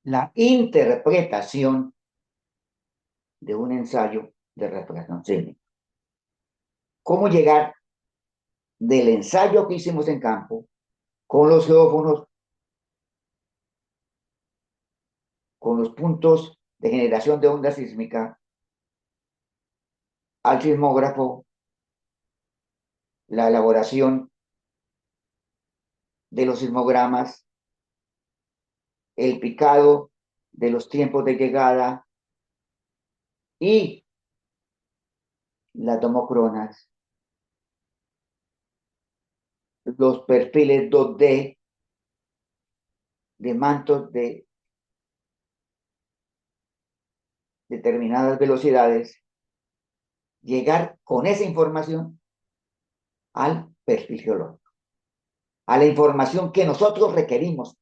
la interpretación de un ensayo de refracción sísmica. ¿Cómo llegar del ensayo que hicimos en campo con los geófonos, con los puntos de generación de onda sísmica, al sismógrafo, la elaboración de los sismogramas, el picado de los tiempos de llegada y las tomocronas, los perfiles 2D de mantos de determinadas velocidades, llegar con esa información al perfil geológico, a la información que nosotros requerimos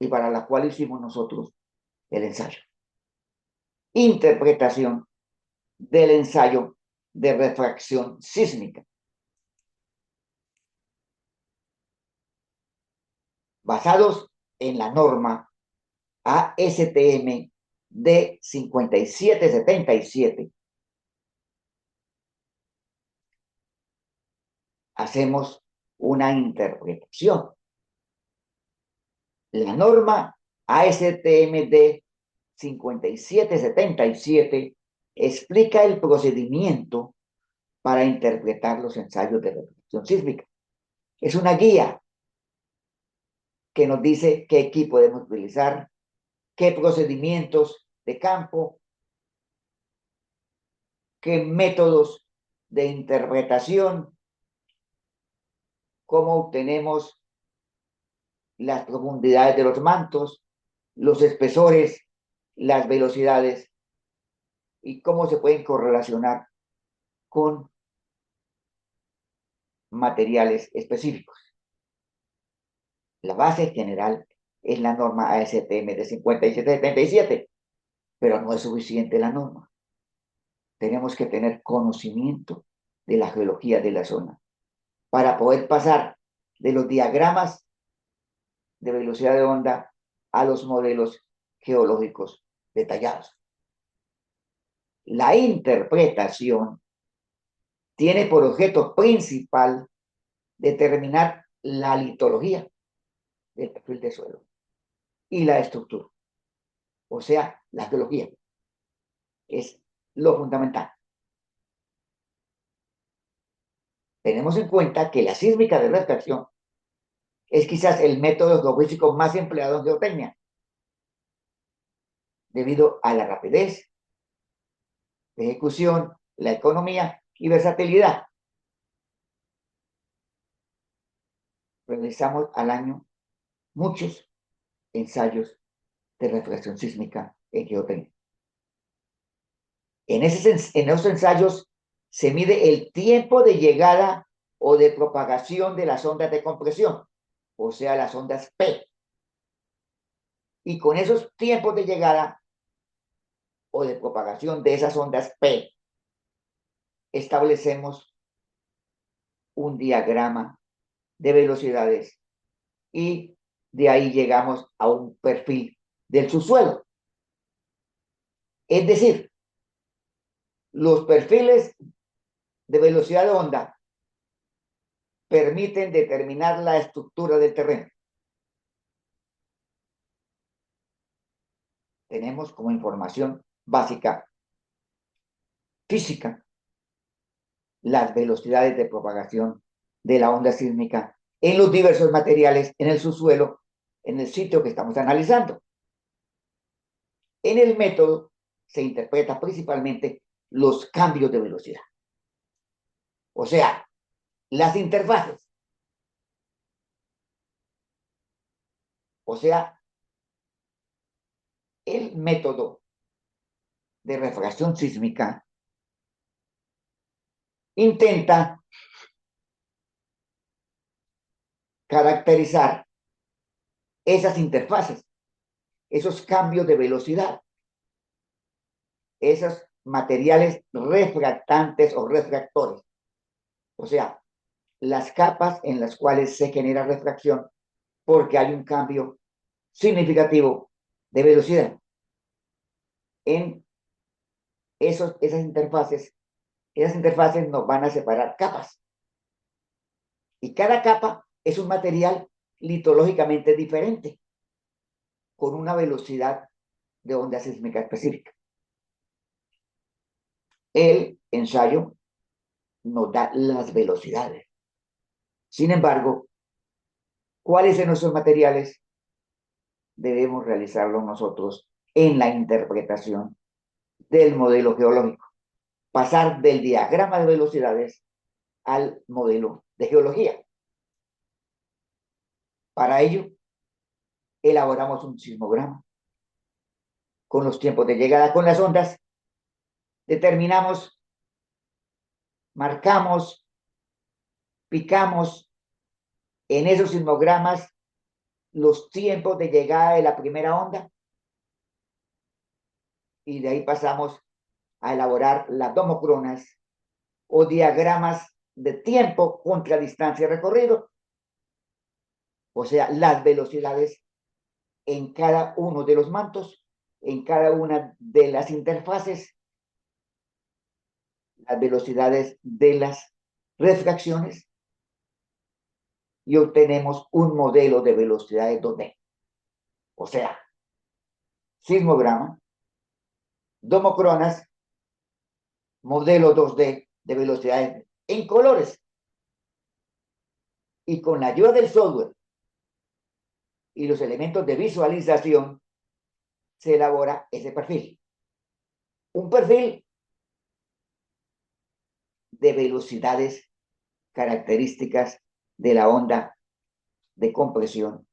y para la cual hicimos nosotros el ensayo. Interpretación del ensayo de refracción sísmica. Basados en la norma ASTM D5777, hacemos una interpretación. La norma ASTM D5777 explica el procedimiento para interpretar los ensayos de refracción sísmica. Es una guía que nos dice qué equipo debemos utilizar, qué procedimientos de campo, qué métodos de interpretación, cómo obtenemos las profundidades de los mantos, los espesores, las velocidades y cómo se pueden correlacionar con materiales específicos. La base general es la norma ASTM de 5777, pero no es suficiente la norma. Tenemos que tener conocimiento de la geología de la zona para poder pasar de los diagramas de velocidad de onda a los modelos geológicos detallados. La interpretación tiene por objeto principal determinar la litología del perfil de suelo y la estructura, o sea, la geología. Es lo fundamental. Tenemos en cuenta que la sísmica de refracción es quizás el método geofísico más empleado en geotecnia, debido a la rapidez de ejecución, la economía y versatilidad. Realizamos al año muchos ensayos de refracción sísmica en geotecnia. En esos ensayos se mide el tiempo de llegada o de propagación de las ondas de compresión, o sea, las ondas P. Y con esos tiempos de llegada o de propagación de esas ondas P, establecemos un diagrama de velocidades y de ahí llegamos a un perfil del subsuelo. Es decir, los perfiles de velocidad de onda permiten determinar la estructura del terreno. Tenemos como información básica física las velocidades de propagación de la onda sísmica en los diversos materiales en el subsuelo, en el sitio que estamos analizando. En el método se interpreta principalmente los cambios de velocidad, o sea, las interfaces, o sea, el método de refracción sísmica intenta caracterizar esas interfaces, esos cambios de velocidad, esos materiales refractantes o refractores, o sea, las capas en las cuales se genera refracción porque hay un cambio significativo de velocidad en esas interfaces. Esas interfaces nos van a separar capas. Y cada capa es un material litológicamente diferente, con una velocidad de onda sísmica específica. El ensayo nos da las velocidades. Sin embargo, ¿cuáles de nuestros materiales debemos realizarlo nosotros en la interpretación del modelo geológico? Pasar del diagrama de velocidades al modelo de geología. Para ello, elaboramos un sismograma con los tiempos de llegada con las ondas, determinamos, marcamos, picamos en esos sismogramas los tiempos de llegada de la primera onda y de ahí pasamos a elaborar las domocronas o diagramas de tiempo contra distancia recorrido, o sea, las velocidades en cada uno de los mantos, en cada una de las interfaces, las velocidades de las refracciones y obtenemos un modelo de velocidades 2D. O sea, sismograma, domocronas, modelo 2D de velocidades en colores. Y con la ayuda del software y los elementos de visualización se elabora ese perfil. Un perfil de velocidades características de la onda de compresión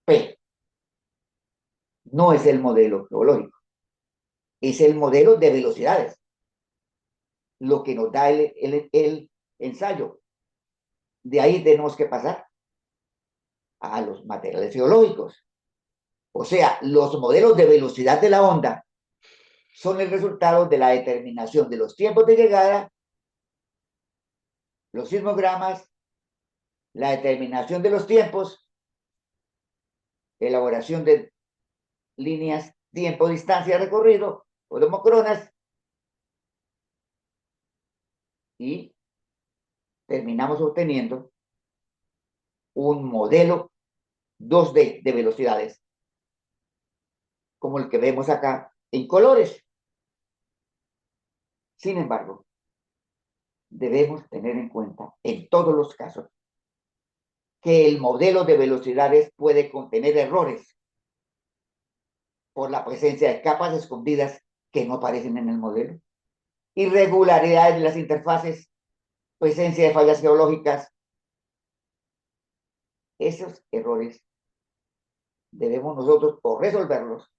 P. No es el modelo geológico, es el modelo de velocidades, lo que nos da el ensayo. De ahí tenemos que pasar a los materiales geológicos. O sea, los modelos de velocidad de la onda son el resultado de la determinación de los tiempos de llegada, los sismogramas, la determinación de los tiempos, elaboración de líneas tiempo, distancia, recorrido o democronas y terminamos obteniendo un modelo 2D de velocidades como el que vemos acá en colores. Sin embargo, debemos tener en cuenta en todos los casos que el modelo de velocidades puede contener errores por la presencia de capas escondidas que no aparecen en el modelo, irregularidades en las interfaces, presencia de fallas geológicas. Esos errores debemos nosotros o resolverlos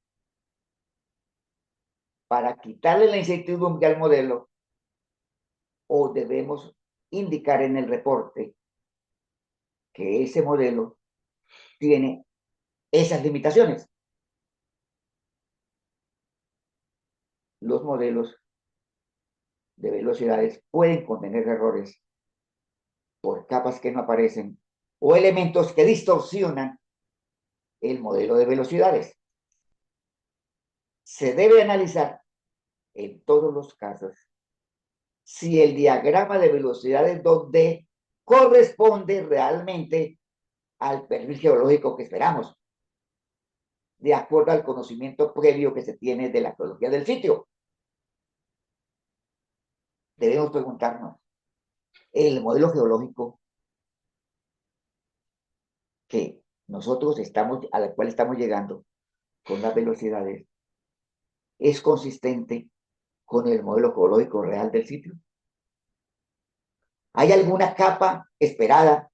para quitarle la incertidumbre al modelo o debemos indicar en el reporte que ese modelo tiene esas limitaciones. Los modelos de velocidades pueden contener errores por capas que no aparecen o elementos que distorsionan el modelo de velocidades. Se debe analizar en todos los casos si el diagrama de velocidades 2D corresponde realmente al perfil geológico que esperamos, de acuerdo al conocimiento previo que se tiene de la geología del sitio. Debemos preguntarnos, el modelo geológico que nosotros al cual estamos llegando con las velocidades, ¿es consistente con el modelo geológico real del sitio? ¿Hay alguna capa esperada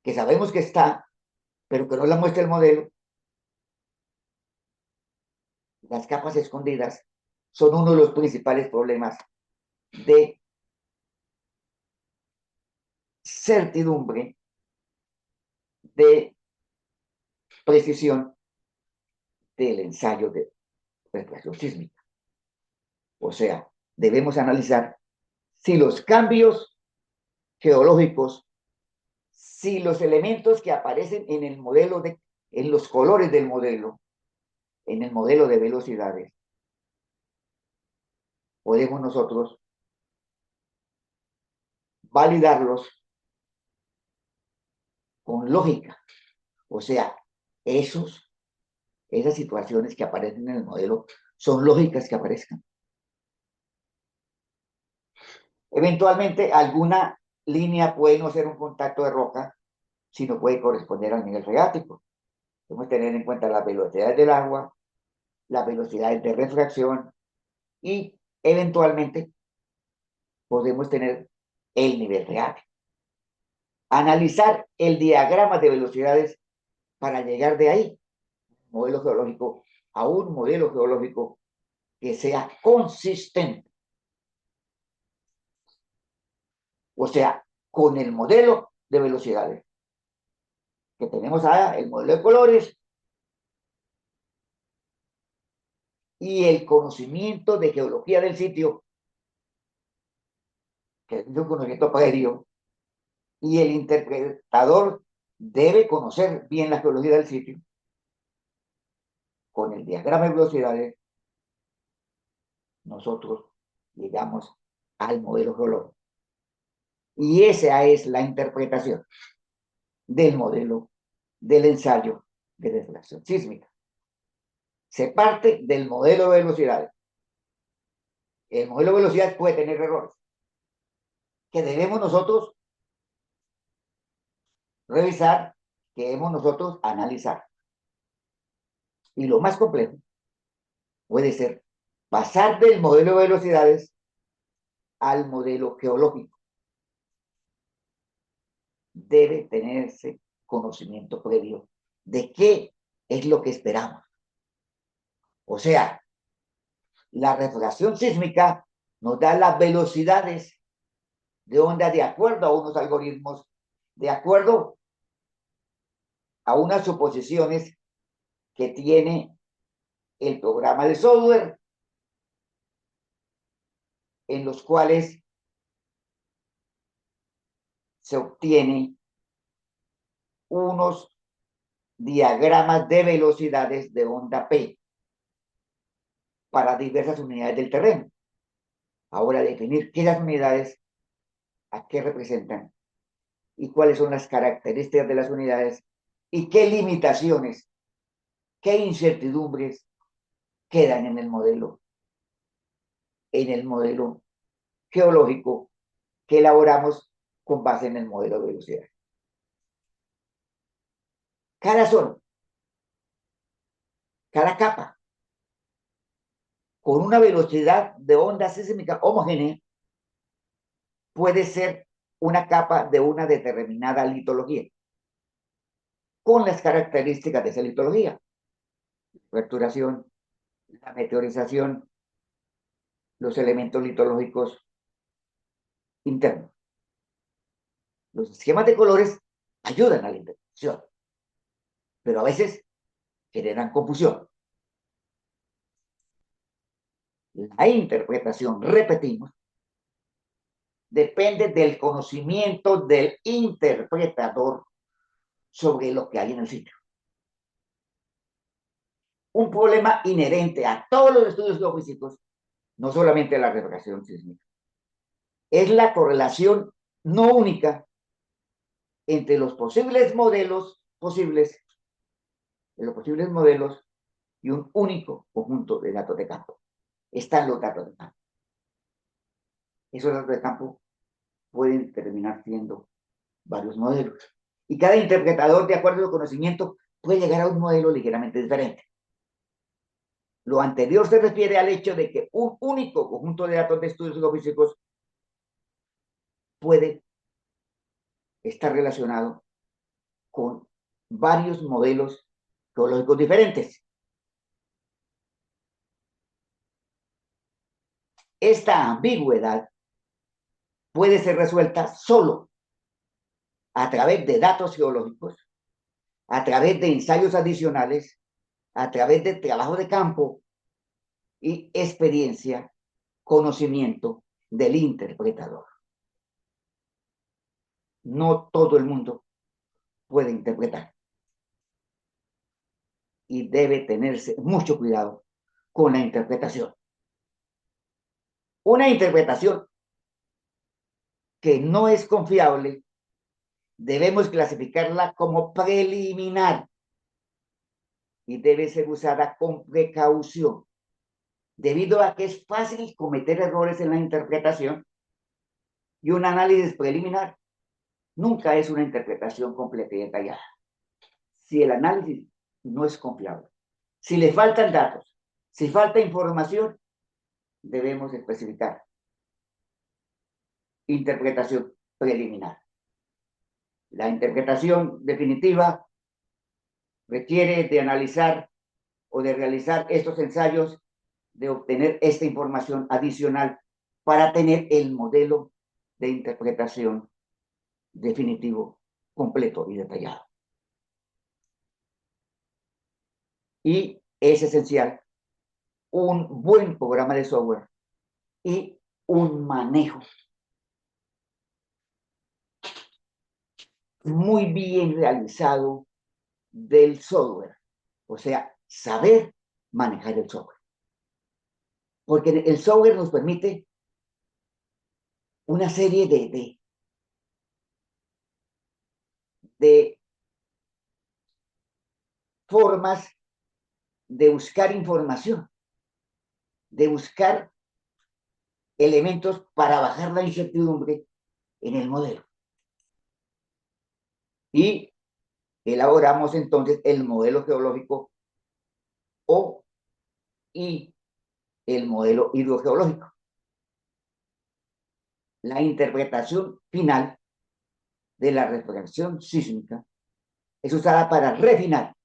que sabemos que está, pero que no la muestra el modelo? Las capas escondidas son uno de los principales problemas de certidumbre, de precisión del ensayo de refracción sísmica. O sea, debemos analizar si los cambios geológicos, si los elementos que aparecen en el modelo en los colores del modelo, en el modelo de velocidades, podemos nosotros validarlos con lógica. O sea, esas situaciones que aparecen en el modelo son lógicas que aparezcan. Eventualmente, alguna línea puede no ser un contacto de roca, sino puede corresponder al nivel freático. Debemos tener en cuenta las velocidades del agua, las velocidades de refracción y eventualmente podemos tener el nivel freático. Analizar el diagrama de velocidades para llegar de ahí, modelo geológico, a un modelo geológico que sea consistente. O sea, con el modelo de velocidades que tenemos ahora, el modelo de colores y el conocimiento de geología del sitio, que es un conocimiento previo, y el interpretador debe conocer bien la geología del sitio. Con el diagrama de velocidades, nosotros llegamos al modelo geológico. Y esa es la interpretación del modelo del ensayo de deflación sísmica. Se parte del modelo de velocidades. El modelo de velocidades puede tener errores que debemos nosotros revisar, que debemos nosotros analizar. Y lo más complejo puede ser pasar del modelo de velocidades al modelo geológico. Debe tenerse conocimiento previo de qué es lo que esperamos. O sea, la refracción sísmica nos da las velocidades de onda de acuerdo a unos algoritmos, de acuerdo a unas suposiciones que tiene el programa de software, en los cuales se obtiene unos diagramas de velocidades de onda P para diversas unidades del terreno. Ahora definir qué las unidades, a qué representan y cuáles son las características de las unidades y qué limitaciones, qué incertidumbres quedan en el modelo geológico que elaboramos con base en el modelo de velocidad. Cada zona, cada capa, con una velocidad de onda sísmica homogénea, puede ser una capa de una determinada litología, con las características de esa litología: fracturación, la meteorización, los elementos litológicos internos. Los esquemas de colores ayudan a la interpretación, pero a veces generan confusión. La interpretación, repetimos, depende del conocimiento del interpretador sobre lo que hay en el sitio. Un problema inherente a todos los estudios geofísicos, no solamente a la refracción sísmica, es la correlación no única entre los posibles modelos y un único conjunto de datos de campo. Están los datos de campo. Esos datos de campo pueden terminar siendo varios modelos. Y cada interpretador, de acuerdo al conocimiento, puede llegar a un modelo ligeramente diferente. Lo anterior se refiere al hecho de que un único conjunto de datos de estudios geofísicos puede estar relacionado con varios modelos geológicos diferentes. Esta ambigüedad puede ser resuelta solo a través de datos geológicos, a través de ensayos adicionales, a través de trabajo de campo y experiencia, conocimiento del interpretador. No todo el mundo puede interpretar. y debe tenerse mucho cuidado con la interpretación. Una interpretación que no es confiable, debemos clasificarla como preliminar y debe ser usada con precaución, debido a que es fácil cometer errores en la interpretación y un análisis preliminar nunca es una interpretación completa y detallada. Si el análisis no es confiable, si le faltan datos, si falta información, debemos especificar interpretación preliminar. La interpretación definitiva requiere de analizar o de realizar estos ensayos, de obtener esta información adicional para tener el modelo de interpretación definitivo, completo y detallado. Y es esencial un buen programa de software y un manejo muy bien realizado del software, o sea, saber manejar el software. Porque el software nos permite una serie de formas de buscar información, de buscar elementos para bajar la incertidumbre en el modelo. Y elaboramos entonces el modelo geológico y el modelo hidrogeológico. La interpretación final de la refracción sísmica es usada para refinar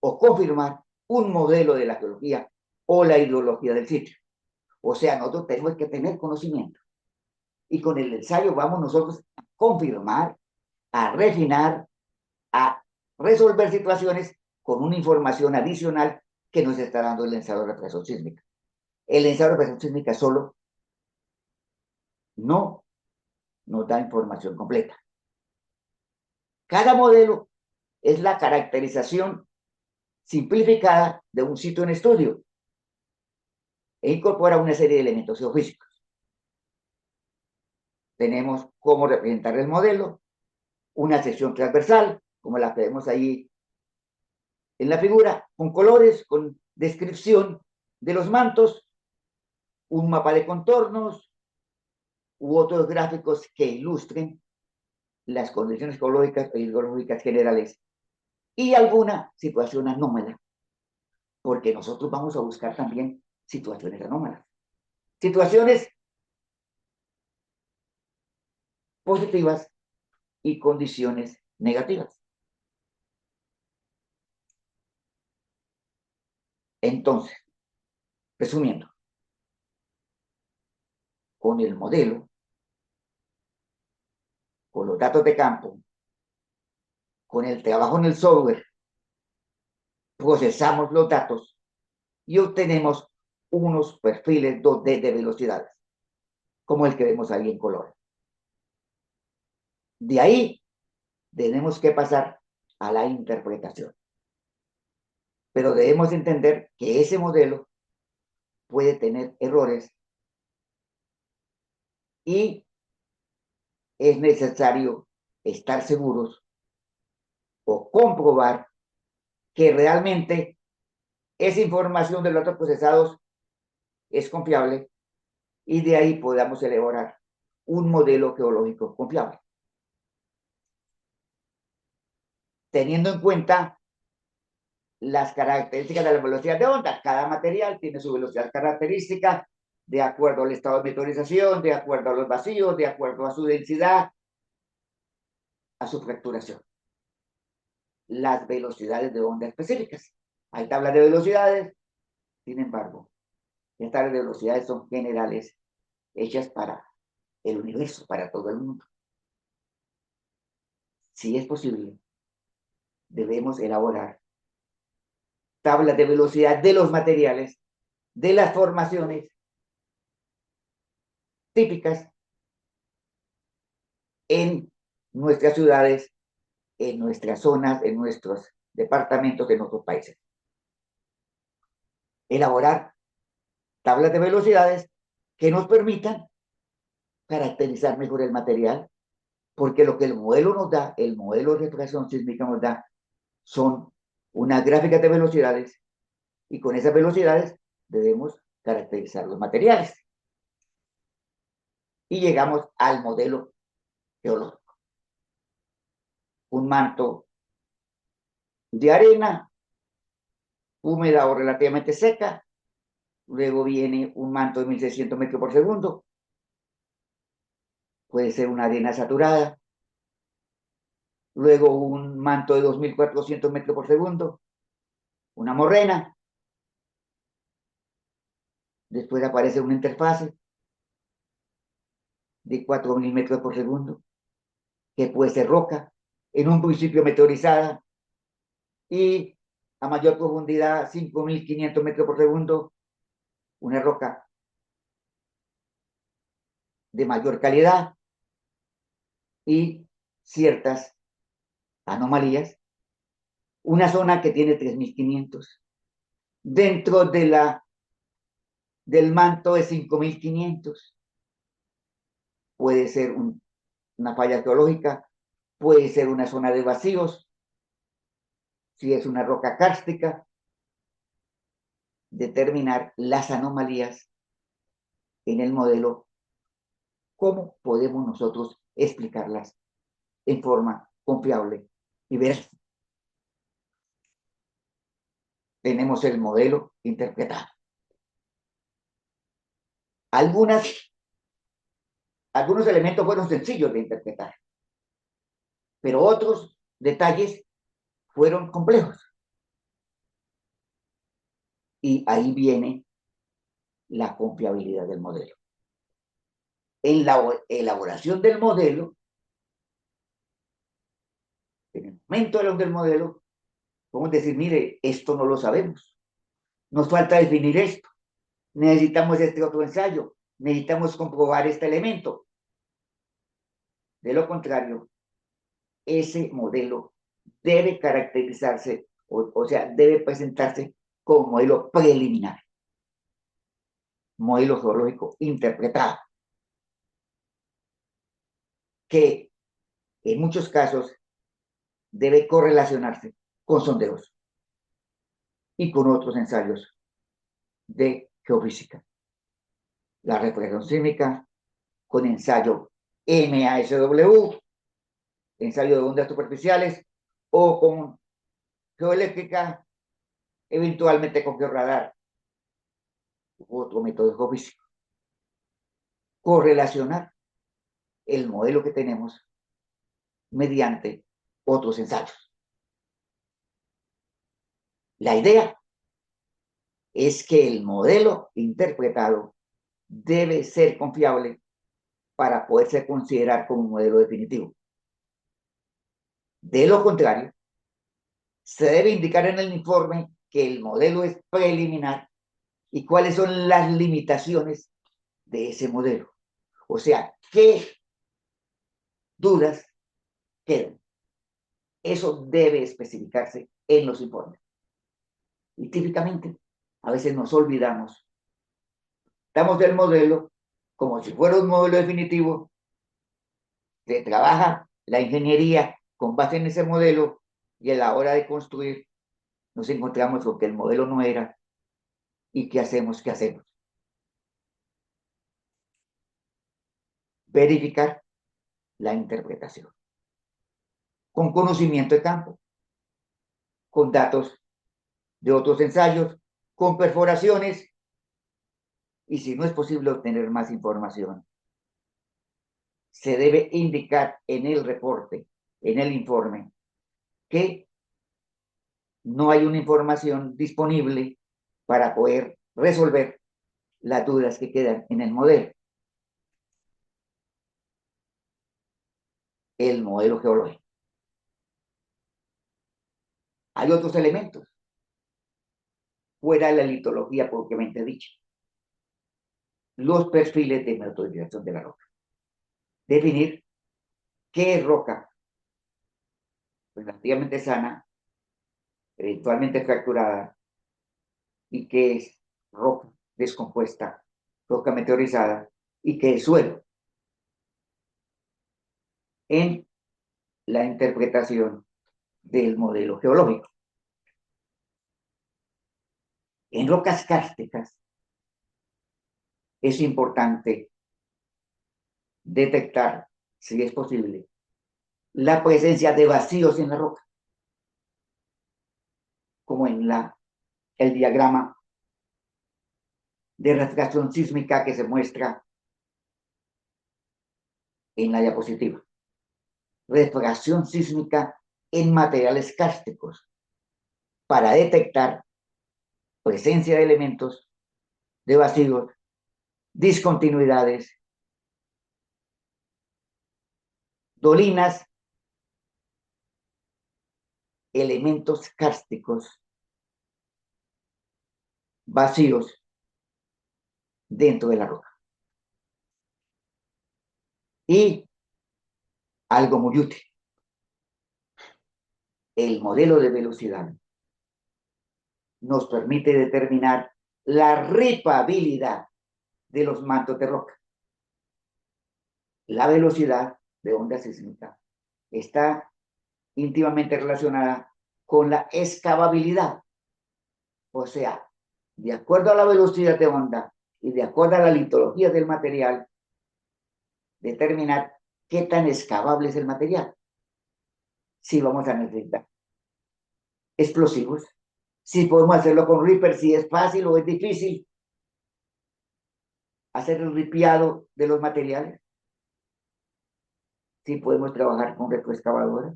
o confirmar un modelo de la geología o la hidrología del sitio. O sea, nosotros tenemos que tener conocimiento. Y con el ensayo vamos nosotros a confirmar, a refinar, a resolver situaciones con una información adicional que nos está dando el ensayo de refracción sísmica. El ensayo de refracción sísmica solo no nos da información completa. Cada modelo es la caracterización simplificada de un sitio en estudio e incorpora una serie de elementos geofísicos. Tenemos cómo representar el modelo, una sección transversal, como la que vemos ahí en la figura, con colores, con descripción de los mantos, un mapa de contornos u otros gráficos que ilustren las condiciones geológicas e hidrológicas generales y alguna situación anómala, porque nosotros vamos a buscar también situaciones anómalas, situaciones positivas y condiciones negativas. Entonces, resumiendo, con el modelo, con los datos de campo, con el trabajo en el software, procesamos los datos y obtenemos unos perfiles 2D de velocidades, como el que vemos ahí en color. De ahí tenemos que pasar a la interpretación. Pero debemos entender que ese modelo puede tener errores y es necesario estar seguros o comprobar que realmente esa información de los datos procesados es confiable y de ahí podamos elaborar un modelo geológico confiable. Teniendo en cuenta las características de la velocidad de onda, cada material tiene su velocidad característica de acuerdo al estado de meteorización, de acuerdo a los vacíos, de acuerdo a su densidad, a su fracturación. Las velocidades de onda específicas. Hay tablas de velocidades, sin embargo, estas tablas de velocidades son generales, hechas para el universo, para todo el mundo. Si es posible, debemos elaborar tablas de velocidad de los materiales, de las formaciones típicas en nuestras ciudades, en nuestras zonas, en nuestros departamentos en otros países. Elaborar tablas de velocidades que nos permitan caracterizar mejor el material, porque lo que el modelo nos da, el modelo de refracción sísmica nos da, son unas gráficas de velocidades, y con esas velocidades debemos caracterizar los materiales. Y llegamos al modelo geológico. Un manto de arena húmeda o relativamente seca, luego viene un manto de 1600 metros por segundo, puede ser una arena saturada, luego un manto de 2400 metros por segundo, una morrena, después aparece una interfase de 4000 metros por segundo, que puede ser roca, en un principio meteorizada, y a mayor profundidad, 5500 metros por segundo, una roca de mayor calidad y ciertas anomalías, una zona que tiene 3500, dentro del manto de 5500, puede ser una falla geológica, puede ser una zona de vacíos, si es una roca kárstica, determinar las anomalías en el modelo, cómo podemos nosotros explicarlas en forma confiable y veraz. Tenemos el modelo interpretado. Algunos elementos fueron sencillos de interpretar, pero otros detalles fueron complejos. Y ahí viene la confiabilidad del modelo. En la elaboración del modelo, en el momento del modelo, podemos decir, mire, esto no lo sabemos, nos falta definir esto, necesitamos este otro ensayo, necesitamos comprobar este elemento. De lo contrario, ese modelo debe caracterizarse, o sea, debe presentarse como modelo preliminar, modelo geológico interpretado, que en muchos casos debe correlacionarse con sondeos y con otros ensayos de geofísica. La refracción sísmica con ensayo MASW, ensayo de ondas superficiales, o con geoeléctrica, eventualmente con georradar u otro método geofísico. Correlacionar el modelo que tenemos mediante otros ensayos. La idea es que el modelo interpretado debe ser confiable para poderse considerar como un modelo definitivo. De lo contrario, se debe indicar en el informe que el modelo es preliminar y cuáles son las limitaciones de ese modelo. O sea, ¿qué dudas quedan? Eso debe especificarse en los informes. Y típicamente, a veces nos olvidamos. Damos del modelo como si fuera un modelo definitivo, se trabaja la ingeniería con base en ese modelo y a la hora de construir nos encontramos con que el modelo no era y ¿qué hacemos? ¿Qué hacemos? Verificar la interpretación con conocimiento de campo, con datos de otros ensayos, con perforaciones, y si no es posible obtener más información, se debe indicar en el reporte, en el informe, que no hay una información disponible para poder resolver las dudas que quedan en el modelo. El modelo geológico. Hay otros elementos fuera de la litología propiamente dicha. Los perfiles de metodización de la roca. Definir qué es roca relativamente sana eventualmente fracturada, y que es roca descompuesta, roca meteorizada, y que es suelo. En la interpretación del modelo geológico. En rocas kársticas es importante detectar, si es posible, la presencia de vacíos en la roca, como en el diagrama de refracción sísmica que se muestra en la diapositiva. Refracción sísmica en materiales kársticos para detectar presencia de elementos, de vacíos, discontinuidades, dolinas, elementos kársticos vacíos dentro de la roca. Y algo muy útil, el modelo de velocidad nos permite determinar la ripabilidad de los mantos de roca. La velocidad de onda sísmica está íntimamente relacionada con la excavabilidad. O sea, de acuerdo a la velocidad de onda y de acuerdo a la litología del material, determinar qué tan excavable es el material. Si vamos a necesitar explosivos, si podemos hacerlo con Reaper, si es fácil o es difícil hacer el ripiado de los materiales, si podemos trabajar con retroexcavadora,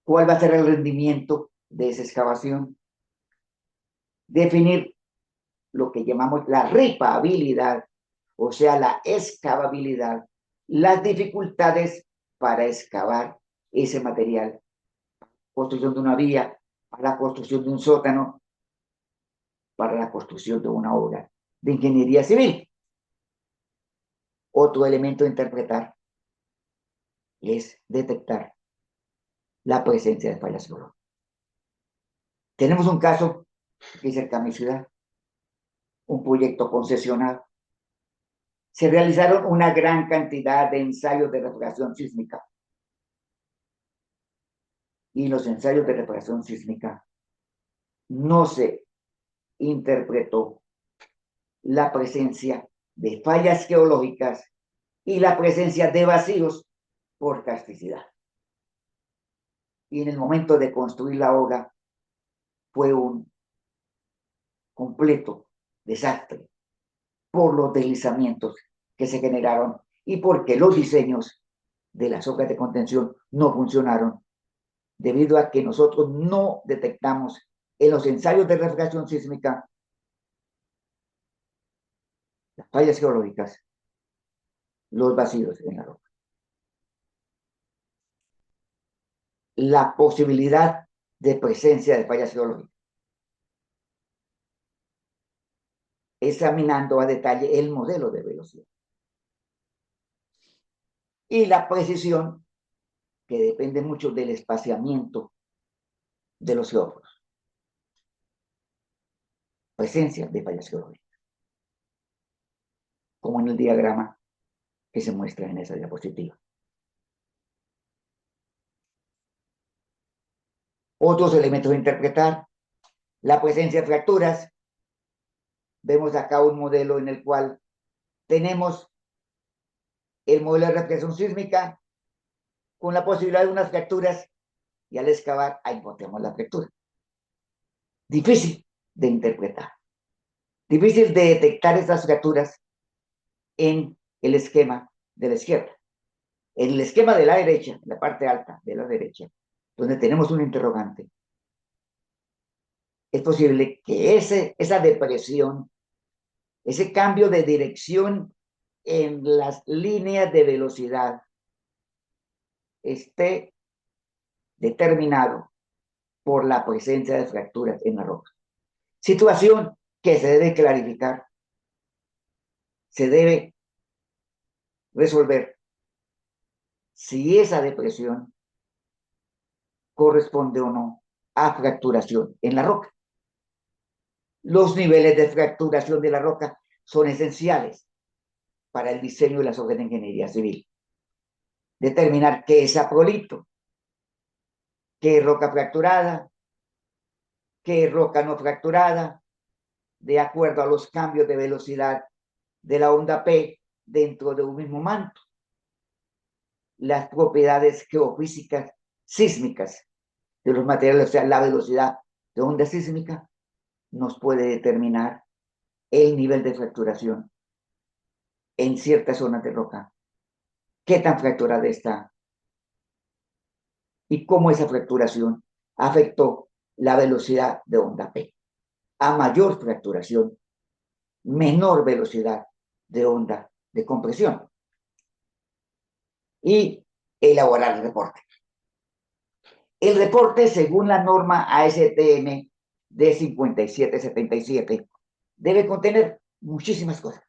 cuál va a ser el rendimiento de esa excavación, definir lo que llamamos la ripabilidad, o sea, la excavabilidad, las dificultades para excavar ese material, construcción de una vía, para la construcción de un sótano, para la construcción de una obra de ingeniería civil. Otro elemento a interpretar es detectar la presencia de fallas geológicas. Tenemos un caso aquí cerca de mi ciudad, un proyecto concesionado. Se realizaron una gran cantidad de ensayos de refracción sísmica. Y los ensayos de refracción sísmica no se interpretó la presencia de fallas geológicas y la presencia de vacíos por casticidad. Y en el momento de construir la obra fue un completo desastre por los deslizamientos que se generaron y porque los diseños de las obras de contención no funcionaron debido a que nosotros no detectamos en los ensayos de refracción sísmica las fallas geológicas, los vacíos en la roca. La posibilidad de presencia de fallas geológicas. Examinando a detalle el modelo de velocidad. Y la precisión, que depende mucho del espaciamiento de los geólogos. Presencia de fallas geológicas. Como en el diagrama que se muestra en esa diapositiva. Otros elementos a interpretar. La presencia de fracturas. Vemos acá un modelo en el cual tenemos el modelo de reflexión sísmica con la posibilidad de unas fracturas y al excavar ahí encontramos la fractura. Difícil de interpretar. Difícil de detectar estas fracturas en el esquema de la izquierda. En el esquema de la derecha, en la parte alta de la derecha, donde tenemos un interrogante, es posible que esa depresión, ese cambio de dirección en las líneas de velocidad esté determinado por la presencia de fracturas en la roca. Situación que se debe clarificar, se debe resolver si esa depresión corresponde o no a fracturación en la roca. Los niveles de fracturación de la roca son esenciales para el diseño de las obras de ingeniería civil. Determinar qué es saprolito, qué es roca fracturada, qué es roca no fracturada, de acuerdo a los cambios de velocidad de la onda P dentro de un mismo manto. Las propiedades geofísicas sísmicas de los materiales, o sea, la velocidad de onda sísmica, nos puede determinar el nivel de fracturación en ciertas zonas de roca. ¿Qué tan fracturada está? Y cómo esa fracturación afectó la velocidad de onda P. A mayor fracturación, menor velocidad de onda de compresión. Y elaborar el reporte. El reporte, según la norma ASTM de 5777, debe contener muchísimas cosas.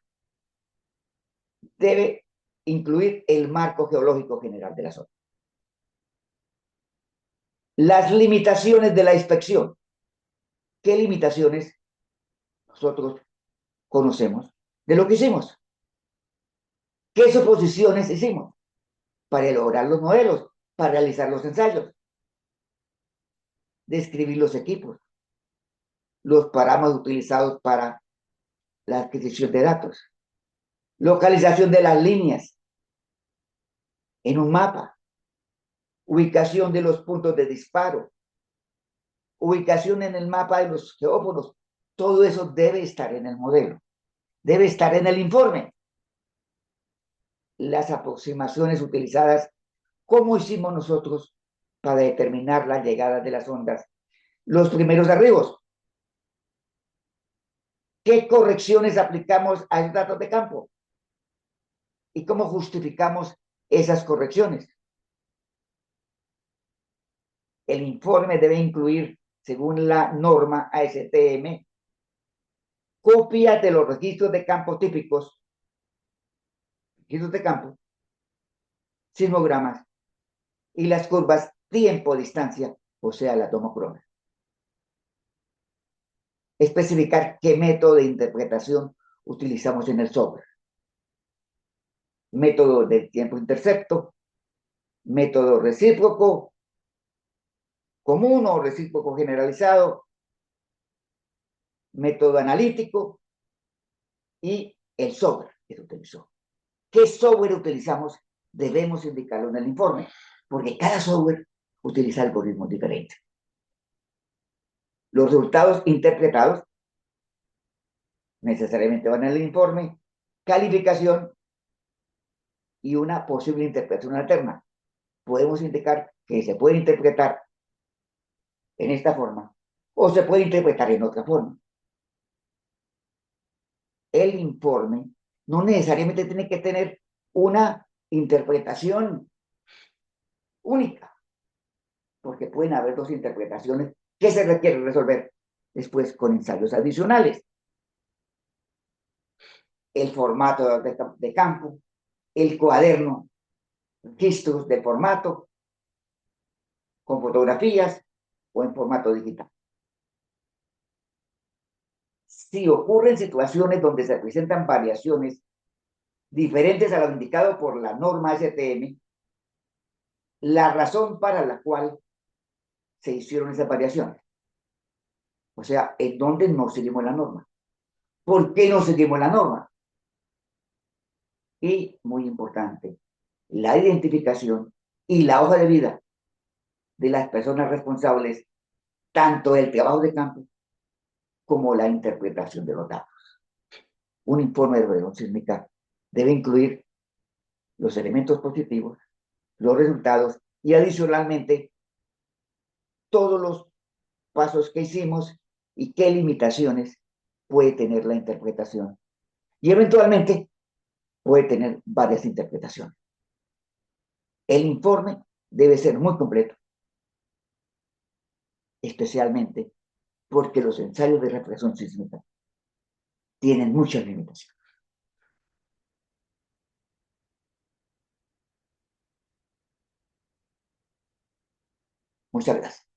Debe incluir el marco geológico general de la zona. Las limitaciones de la inspección. ¿Qué limitaciones nosotros conocemos de lo que hicimos? ¿Qué suposiciones hicimos para elaborar los modelos, para realizar los ensayos? Describir los equipos, los parámetros utilizados para la adquisición de datos, localización de las líneas en un mapa, ubicación de los puntos de disparo, ubicación en el mapa de los geófonos. Todo eso debe estar en el modelo, debe estar en el informe. Las aproximaciones utilizadas, cómo hicimos nosotros para determinar la llegada de las ondas, los primeros arribos, qué correcciones aplicamos a los datos de campo y cómo justificamos esas correcciones. El informe debe incluir, según la norma ASTM, copias de los registros de campo típicos, registros de campo, sismogramas y las curvas tiempo-distancia, o sea, la tomocroma. Especificar qué método de interpretación utilizamos en el software. Método de tiempo-intercepto, método recíproco, común o recíproco generalizado, método analítico y el software que se utilizó. ¿Qué software utilizamos? Debemos indicarlo en el informe, porque cada software utiliza algoritmos diferentes. Los resultados interpretados necesariamente van en el informe, calificación y una posible interpretación alterna. Podemos indicar que se puede interpretar en esta forma o se puede interpretar en otra forma. El informe no necesariamente tiene que tener una interpretación única, porque pueden haber dos interpretaciones que se requieren resolver después con ensayos adicionales. El formato de campo, el cuaderno, registros de formato, con fotografías o en formato digital. Si ocurren situaciones donde se presentan variaciones diferentes a lo indicado por la norma STM, la razón para la cual se hicieron esas variaciones. O sea, ¿en dónde no seguimos la norma? ¿Por qué no seguimos la norma? Y, muy importante, la identificación y la hoja de vida de las personas responsables, tanto del trabajo de campo como la interpretación de los datos. Un informe de evaluación sísmica debe incluir los elementos positivos, los resultados y adicionalmente todos los pasos que hicimos y qué limitaciones puede tener la interpretación. Y eventualmente puede tener varias interpretaciones. El informe debe ser muy completo, especialmente porque los ensayos de reflexión sísmica tienen muchas limitaciones. Muchas gracias.